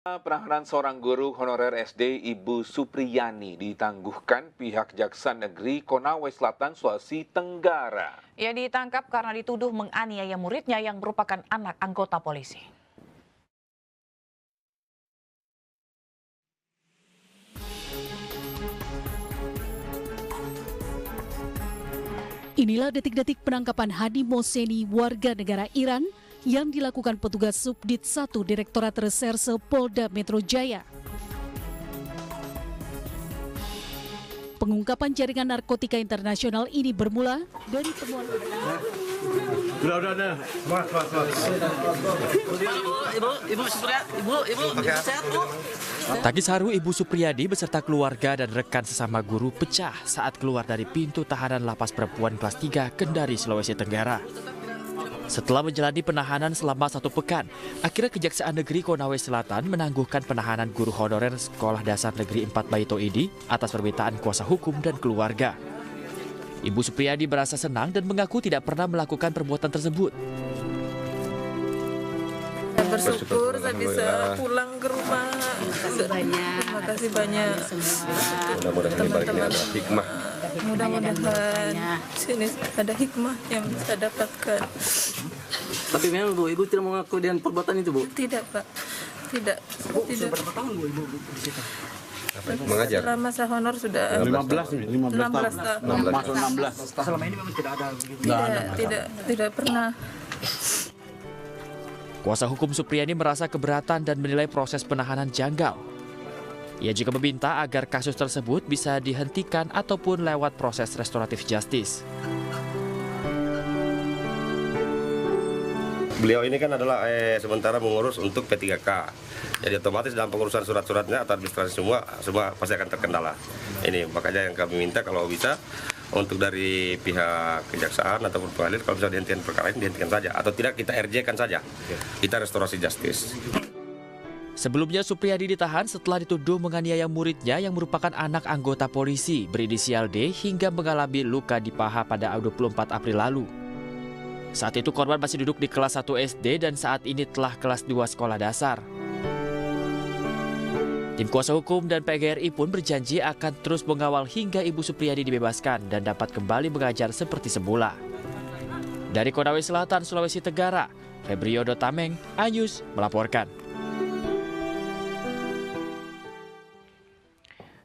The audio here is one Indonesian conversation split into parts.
Penahanan seorang guru honorer SD Ibu Supriyani ditangguhkan pihak Jaksa Negeri Konawe Selatan, Sulawesi Tenggara. Ia ditangkap karena dituduh menganiaya muridnya yang merupakan anak anggota polisi. Inilah detik-detik penangkapan Hadi Moseni, warga negara Iran, yang dilakukan petugas Subdit 1 Direktorat Reserse Polda Metro Jaya. Pengungkapan jaringan narkotika internasional ini bermula dari temuan. Udah. Mas. Ibu, sehat, Bu. Tangis haru Ibu Supriyadi beserta keluarga dan rekan sesama guru pecah saat keluar dari pintu tahanan Lapas Perempuan kelas 3 Kendari, Sulawesi Tenggara. Setelah menjalani penahanan selama 1 pekan, akhirnya Kejaksaan Negeri Konawe Selatan menangguhkan penahanan guru honorer Sekolah Dasar Negeri 4 Baito Idi atas permintaan kuasa hukum dan keluarga. Ibu Supriyadi merasa senang dan mengaku tidak pernah melakukan perbuatan tersebut. Bersyukur saya bisa pulang ke rumah. Terima kasih banyak. Mudah-mudahan teman-teman ada hikmah. Mudah-mudahan sini ada hikmah yang saya dapatkan. Tapi memang Bu, Ibu tidak mengaku dengan perbuatan itu, Bu? Tidak, Pak. Tidak. Berapa tahun Bu Ibu di situ? Mengajar? Setelah masa honor sudah 15 tahun. Masuk 16. Selama ini memang tidak ada begitu? Tidak pernah. Kuasa hukum Supriyani merasa keberatan dan menilai proses penahanan janggal. Ia juga meminta agar kasus tersebut bisa dihentikan ataupun lewat proses restoratif justice. Beliau ini kan adalah sementara mengurus untuk P3K. Jadi otomatis dalam pengurusan surat-suratnya atau administrasi semua pasti akan terkendala. Ini makanya yang kami minta kalau bisa untuk dari pihak kejaksaan ataupun pengadilan kalau bisa dihentikan perkara ini dihentikan saja atau tidak kita RJ-kan saja. Kita restorasi justice. Sebelumnya Supriyadi ditahan setelah dituduh menganiaya muridnya yang merupakan anak anggota polisi berinisial D hingga mengalami luka di paha pada 24 April lalu. Saat itu korban masih duduk di kelas 1 SD dan saat ini telah kelas 2 sekolah dasar. Tim kuasa hukum dan PGRI pun berjanji akan terus mengawal hingga Ibu Supriyadi dibebaskan dan dapat kembali mengajar seperti semula. Dari Konawe Selatan, Sulawesi Tenggara, Febriodo Tameng, Anyus melaporkan.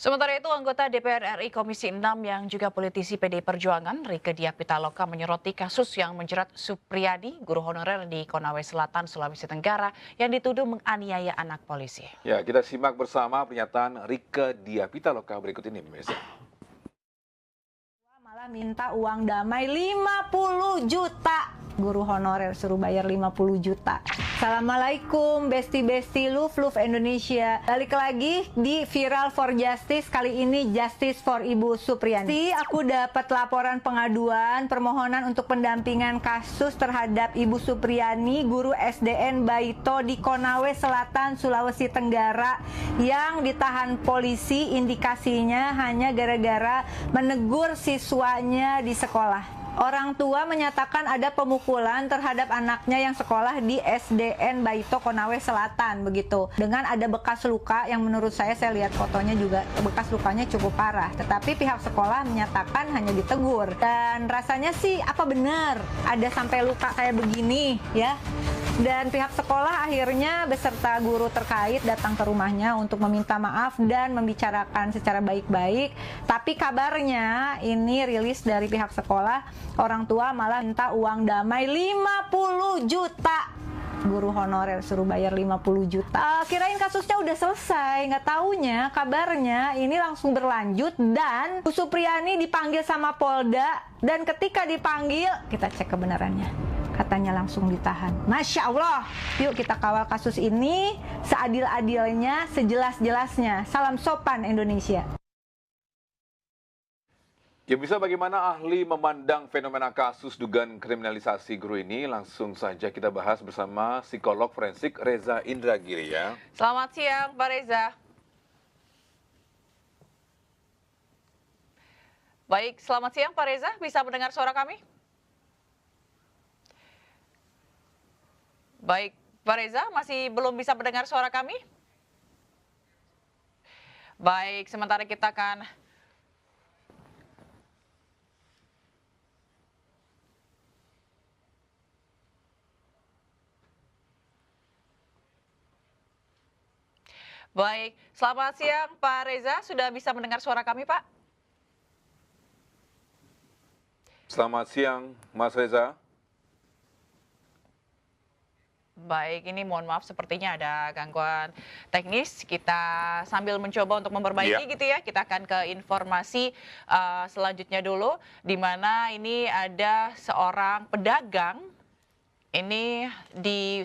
Sementara itu, anggota DPR RI Komisi 6 yang juga politisi PDI Perjuangan, Rieke Diah Pitaloka, menyoroti kasus yang menjerat Supriyadi, guru honorer di Konawe Selatan, Sulawesi Tenggara, yang dituduh menganiaya anak polisi. Ya, kita simak bersama pernyataan Rieke Diah Pitaloka berikut ini, pemirsa. Malah minta uang damai 50 juta. Guru honorer suruh bayar 50 juta. Assalamualaikum besti-besti Love Indonesia. Balik lagi di Viral for Justice, kali ini Justice for Ibu Supriyani. Aku dapat laporan pengaduan permohonan untuk pendampingan kasus terhadap Ibu Supriyani, guru SDN Baito di Konawe Selatan, Sulawesi Tenggara, yang ditahan polisi. Indikasinya hanya gara-gara menegur siswanya di sekolah. Orang tua menyatakan ada pemukulan terhadap anaknya yang sekolah di SDN Baito Konawe Selatan begitu. Dengan ada bekas luka yang menurut saya lihat fotonya juga bekas lukanya cukup parah. Tetapi pihak sekolah menyatakan hanya ditegur. Dan rasanya sih apa benar ada sampai luka kayak begini ya. Dan pihak sekolah akhirnya beserta guru terkait datang ke rumahnya untuk meminta maaf dan membicarakan secara baik-baik. Tapi kabarnya ini rilis dari pihak sekolah, orang tua malah minta uang damai 50 juta. Guru honorer suruh bayar 50 juta. Kirain kasusnya udah selesai, nggak taunya kabarnya ini langsung berlanjut dan Bu Supriyani dipanggil sama Polda, dan ketika dipanggil kita cek kebenarannya. Katanya langsung ditahan. Masya Allah, yuk kita kawal kasus ini seadil-adilnya, sejelas-jelasnya. Salam sopan Indonesia. Ya, bisa bagaimana ahli memandang fenomena kasus dugaan kriminalisasi guru ini? Langsung saja kita bahas bersama psikolog forensik Reza Indragiri ya. Selamat siang, Pak Reza. Baik, selamat siang Pak Reza. Bisa mendengar suara kami? Baik, Pak Reza masih belum bisa mendengar suara kami? Baik, sementara kita akan Baik, selamat siang Pak Reza, sudah bisa mendengar suara kami Pak? Selamat siang, Mas Reza. Baik, ini mohon maaf sepertinya ada gangguan teknis. Kita sambil mencoba untuk memperbaiki gitu ya. Kita akan ke informasi selanjutnya dulu, di mana ini ada seorang pedagang. Ini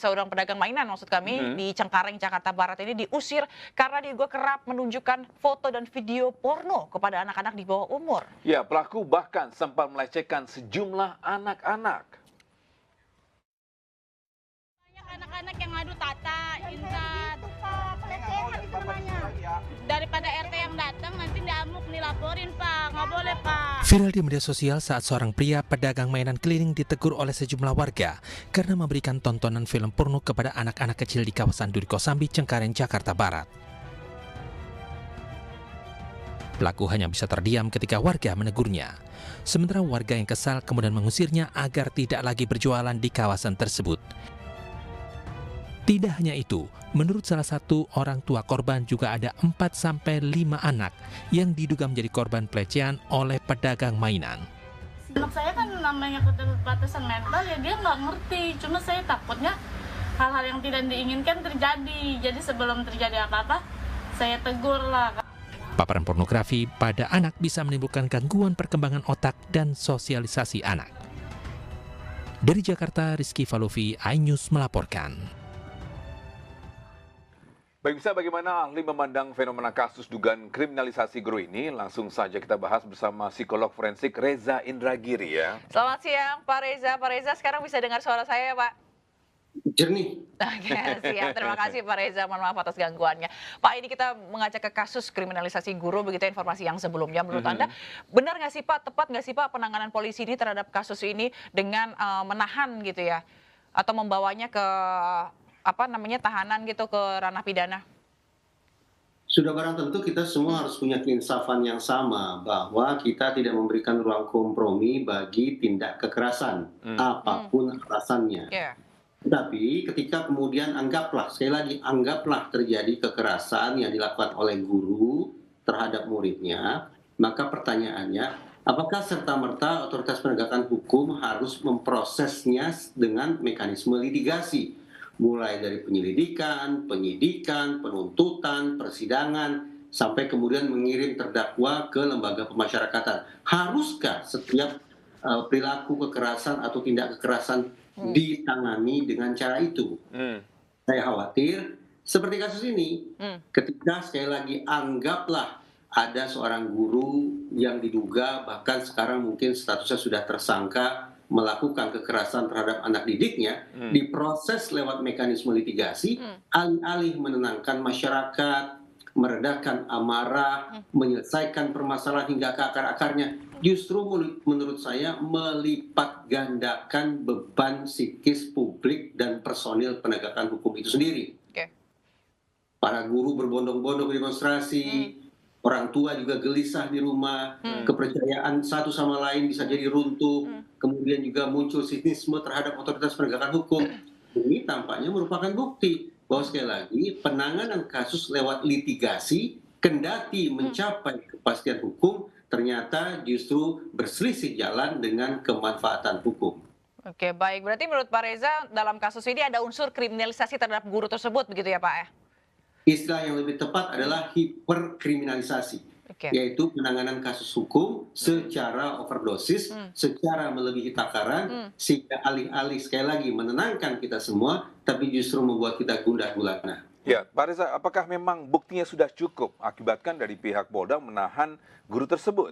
seorang pedagang mainan maksud kami di Cengkareng, Jakarta Barat ini diusir karena diduga kerap menunjukkan foto dan video porno kepada anak-anak di bawah umur. Ya, pelaku bahkan sempat melecehkan sejumlah anak-anak. Anak-anak yang ngadu Tata, Intan, daripada RT yang datang nanti diamuk dilaporin Pak, nggak boleh Pak. Viral di media sosial saat seorang pria pedagang mainan keliling ditegur oleh sejumlah warga karena memberikan tontonan film porno kepada anak-anak kecil di kawasan Duri Kosambi, Cengkareng, Jakarta Barat. Pelaku hanya bisa terdiam ketika warga menegurnya. Sementara warga yang kesal kemudian mengusirnya agar tidak lagi berjualan di kawasan tersebut. Tidak hanya itu, menurut salah satu orang tua korban juga ada 4-5 anak yang diduga menjadi korban pelecehan oleh pedagang mainan. Anak saya kan namanya keterbatasan mental ya dia nggak ngerti, cuma saya takutnya hal-hal yang tidak diinginkan terjadi. Jadi sebelum terjadi apa-apa, saya tegur lah. Paparan pornografi pada anak bisa menimbulkan gangguan perkembangan otak dan sosialisasi anak. Dari Jakarta, Rizky Falofi, iNews melaporkan. Baik, bisa bagaimana ahli memandang fenomena kasus dugaan kriminalisasi guru ini? Langsung saja kita bahas bersama psikolog forensik Reza Indragiri ya. Selamat siang Pak Reza. Pak Reza sekarang bisa dengar suara saya ya Pak? Jernih. Oke, siap. Terima kasih Pak Reza. Mohon maaf atas gangguannya. Pak, ini kita mengajak ke kasus kriminalisasi guru, begitu informasi yang sebelumnya. Menurut Anda, benar nggak sih Pak, tepat nggak sih Pak penanganan polisi ini terhadap kasus ini dengan menahan gitu ya? Atau membawanya ke tahanan gitu ke ranah pidana? Sudah barang tentu kita semua harus punya keinsafan yang sama bahwa kita tidak memberikan ruang kompromi bagi tindak kekerasan apapun alasannya. Tapi ketika kemudian sekali lagi anggaplah terjadi kekerasan yang dilakukan oleh guru terhadap muridnya, maka pertanyaannya, apakah serta-merta otoritas penegakan hukum harus memprosesnya dengan mekanisme litigasi? Mulai dari penyelidikan, penyidikan, penuntutan, persidangan, sampai kemudian mengirim terdakwa ke lembaga pemasyarakatan. Haruskah setiap perilaku kekerasan atau tindak kekerasan ditangani dengan cara itu? Saya khawatir seperti kasus ini, ketika sekali lagi anggaplah ada seorang guru yang diduga bahkan sekarang mungkin statusnya sudah tersangka melakukan kekerasan terhadap anak didiknya, diproses lewat mekanisme litigasi, alih-alih menenangkan masyarakat, meredakan amarah, menyelesaikan permasalahan hingga ke akar-akarnya, justru menurut saya melipat gandakan beban psikis publik dan personil penegakan hukum itu sendiri. Para guru berbondong-bondong demonstrasi, orang tua juga gelisah di rumah, kepercayaan satu sama lain bisa jadi runtuh, kemudian juga muncul sinisme terhadap otoritas penegakan hukum. Ini tampaknya merupakan bukti bahwa sekali lagi penanganan kasus lewat litigasi, kendati mencapai kepastian hukum, ternyata justru berselisih jalan dengan kemanfaatan hukum. Oke, baik. Berarti menurut Pak Reza, dalam kasus ini ada unsur kriminalisasi terhadap guru tersebut, begitu ya Pak ya? Istilah yang lebih tepat adalah hiperkriminalisasi, yaitu penanganan kasus hukum secara overdosis, secara melebihi takaran, sehingga alih-alih sekali lagi menenangkan kita semua, tapi justru membuat kita gundah gulana. Ya, Pak Reza, apakah memang buktinya sudah cukup akibatkan dari pihak Polda menahan guru tersebut?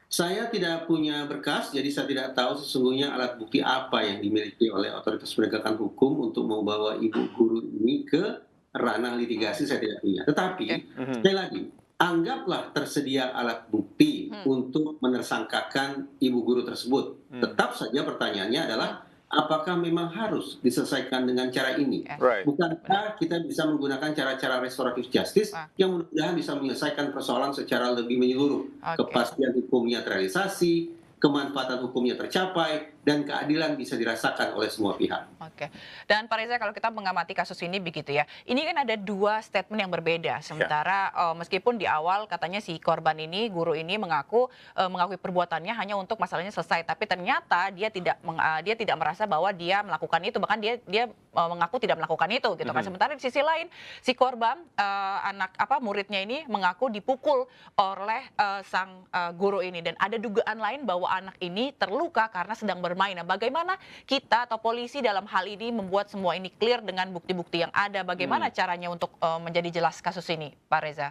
Saya tidak punya berkas, jadi saya tidak tahu sesungguhnya alat bukti apa yang dimiliki oleh otoritas penegakan hukum untuk membawa ibu guru ini ke ranah litigasi, saya tidak punya. Tetapi, sekali lagi, anggaplah tersedia alat bukti untuk menersangkakan ibu guru tersebut. Tetap saja pertanyaannya adalah, apakah memang harus diselesaikan dengan cara ini? Right. Bukankah kita bisa menggunakan cara-cara restoratif justice yang mudah-mudahan bisa menyelesaikan persoalan secara lebih menyeluruh? Kepastian hukumnya terrealisasi, kemanfaatan hukumnya tercapai, dan keadilan bisa dirasakan oleh semua pihak. Oke. Dan Pak Reza, kalau kita mengamati kasus ini begitu ya, ini kan ada dua statement yang berbeda. Sementara meskipun di awal katanya si korban ini, guru ini mengakui perbuatannya hanya untuk masalahnya selesai, tapi ternyata dia tidak merasa bahwa dia melakukan itu, bahkan dia mengaku tidak melakukan itu gitu kan. Sementara di sisi lain si korban muridnya ini mengaku dipukul oleh sang guru ini, dan ada dugaan lain bahwa anak ini terluka karena sedang bermain. Nah, bagaimana kita atau polisi dalam hal ini membuat semua ini clear dengan bukti-bukti yang ada? Bagaimana caranya untuk menjadi jelas kasus ini, Pak Reza?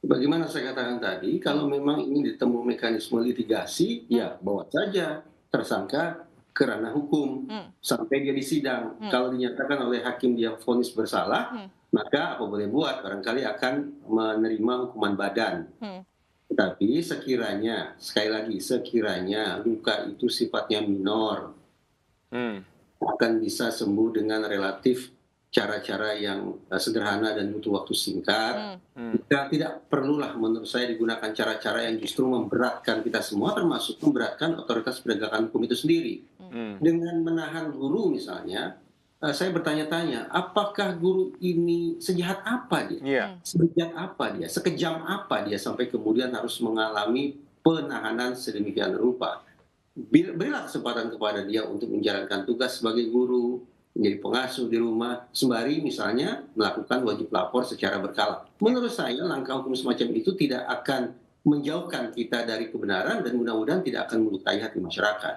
Bagaimana saya katakan tadi, kalau memang ini ditemu mekanisme litigasi, ya bawa saja tersangka ke ranah hukum sampai dia disidang. Kalau dinyatakan oleh hakim dia vonis bersalah, maka apa boleh buat, barangkali akan menerima hukuman badan. Tetapi sekiranya, sekali lagi, sekiranya luka itu sifatnya minor, akan bisa sembuh dengan relatif cara-cara yang sederhana dan butuh waktu singkat. Tidak perlulah menurut saya digunakan cara-cara yang justru memberatkan kita semua, termasuk memberatkan otoritas penegakan hukum itu sendiri. Dengan menahan guru misalnya, saya bertanya-tanya, apakah guru ini sejahat apa dia? Sebejat apa dia? Sekejam apa dia sampai kemudian harus mengalami penahanan sedemikian rupa? Berilah kesempatan kepada dia untuk menjalankan tugas sebagai guru, menjadi pengasuh di rumah, sembari misalnya melakukan wajib lapor secara berkala. Menurut saya langkah hukum semacam itu tidak akan menjauhkan kita dari kebenaran dan mudah-mudahan tidak akan melukai hati masyarakat.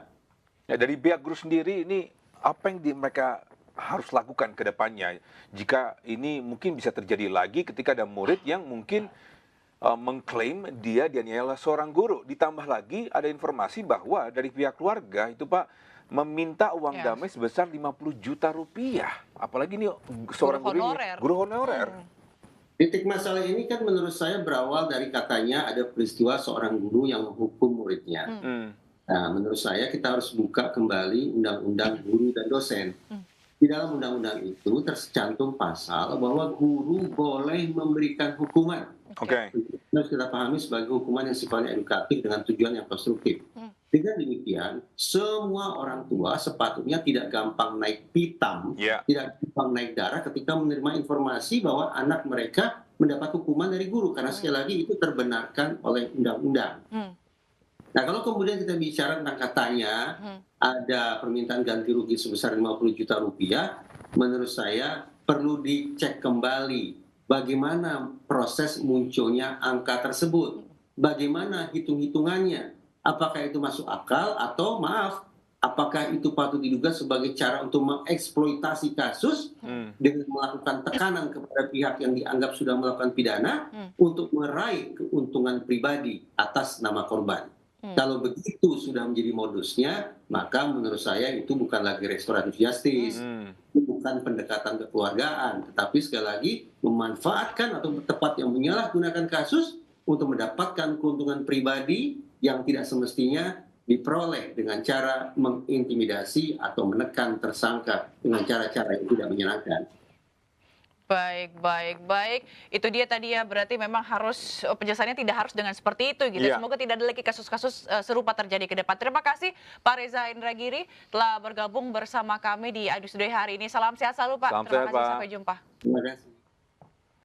Ya, dari pihak guru sendiri ini apa yang mereka harus lakukan ke depannya jika ini mungkin bisa terjadi lagi ketika ada murid yang mungkin mengklaim dia adalah seorang guru, ditambah lagi ada informasi bahwa dari pihak keluarga itu Pak meminta uang damai sebesar 50 juta rupiah, apalagi ini seorang guru honorer. Titik masalah ini kan menurut saya berawal dari katanya ada peristiwa seorang guru yang menghukum muridnya. Nah, menurut saya kita harus buka kembali undang-undang guru dan dosen. Di dalam undang-undang itu tercantum pasal bahwa guru boleh memberikan hukuman. Harus kita pahami sebagai hukuman yang sifatnya edukatif dengan tujuan yang konstruktif. Dengan demikian, semua orang tua sepatutnya tidak gampang naik pitam, tidak gampang naik darah ketika menerima informasi bahwa anak mereka mendapat hukuman dari guru. Karena sekali lagi itu terbenarkan oleh undang-undang. Nah, kalau kemudian kita bicara tentang katanya ada permintaan ganti rugi sebesar 50 juta rupiah, menurut saya perlu dicek kembali bagaimana proses munculnya angka tersebut. Bagaimana hitung-hitungannya? Apakah itu masuk akal atau apakah itu patut diduga sebagai cara untuk mengeksploitasi kasus dengan melakukan tekanan kepada pihak yang dianggap sudah melakukan pidana untuk meraih keuntungan pribadi atas nama korban. Kalau begitu sudah menjadi modusnya, maka menurut saya itu bukan lagi restoratif justice, bukan pendekatan kekeluargaan, tetapi sekali lagi memanfaatkan atau tepat yang menyalahgunakan kasus untuk mendapatkan keuntungan pribadi yang tidak semestinya diperoleh dengan cara mengintimidasi atau menekan tersangka dengan cara-cara yang tidak menyenangkan. Baik. Itu dia tadi ya, berarti memang harus penjelasannya tidak harus dengan seperti itu gitu. Semoga tidak ada lagi kasus-kasus serupa terjadi ke depan. Terima kasih Pak Reza Indragiri telah bergabung bersama kami di Adu Studio hari ini. Salam sehat selalu Pak. Terima kasih, sampai jumpa. Terima kasih.